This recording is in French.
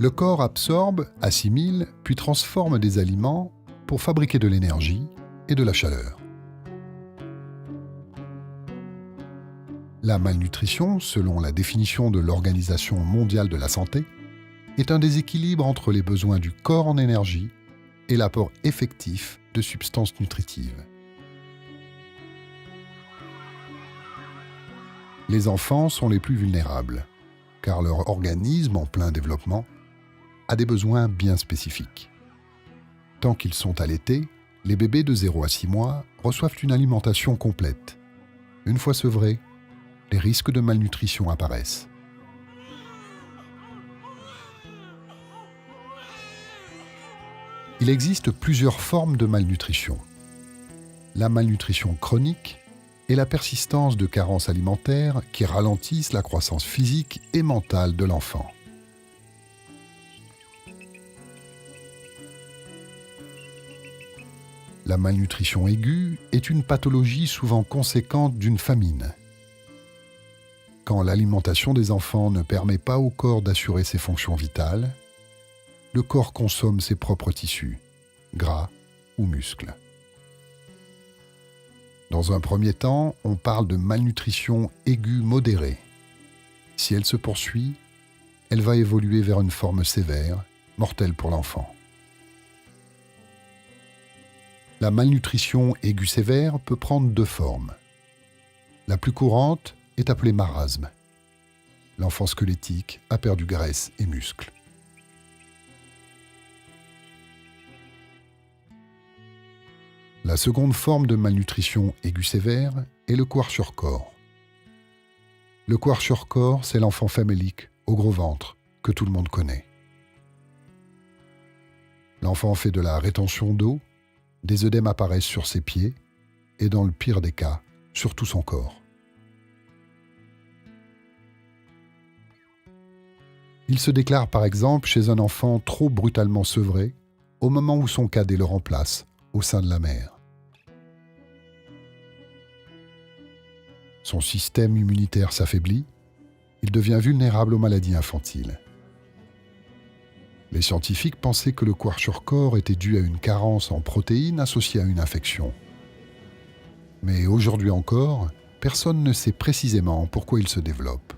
Le corps absorbe, assimile, puis transforme des aliments pour fabriquer de l'énergie et de la chaleur. La malnutrition, selon la définition de l'Organisation mondiale de la santé, est un déséquilibre entre les besoins du corps en énergie et l'apport effectif de substances nutritives. Les enfants sont les plus vulnérables, car leur organisme en plein développement a des besoins bien spécifiques. Tant qu'ils sont allaités, les bébés de 0 à 6 mois reçoivent une alimentation complète. Une fois sevrés, les risques de malnutrition apparaissent. Il existe plusieurs formes de malnutrition. La malnutrition chronique est la persistance de carences alimentaires qui ralentissent la croissance physique et mentale de l'enfant. La malnutrition aiguë est une pathologie souvent conséquente d'une famine. Quand l'alimentation des enfants ne permet pas au corps d'assurer ses fonctions vitales, le corps consomme ses propres tissus, gras ou muscles. Dans un premier temps, on parle de malnutrition aiguë modérée. Si elle se poursuit, elle va évoluer vers une forme sévère, mortelle pour l'enfant. La malnutrition aiguë sévère peut prendre 2 formes. La plus courante est appelée marasme. L'enfant squelettique a perdu graisse et muscles. La seconde forme de malnutrition aiguë sévère est le kwashiorkor. Le kwashiorkor, c'est l'enfant famélique, au gros ventre, que tout le monde connaît. L'enfant fait de la rétention d'eau, des œdèmes apparaissent sur ses pieds et, dans le pire des cas, sur tout son corps. Il se déclare par exemple chez un enfant trop brutalement sevré au moment où son cadet le remplace au sein de la mère. Son système immunitaire s'affaiblit, il devient vulnérable aux maladies infantiles. Les scientifiques pensaient que le kwashiorkor était dû à une carence en protéines associée à une infection. Mais aujourd'hui encore, personne ne sait précisément pourquoi il se développe.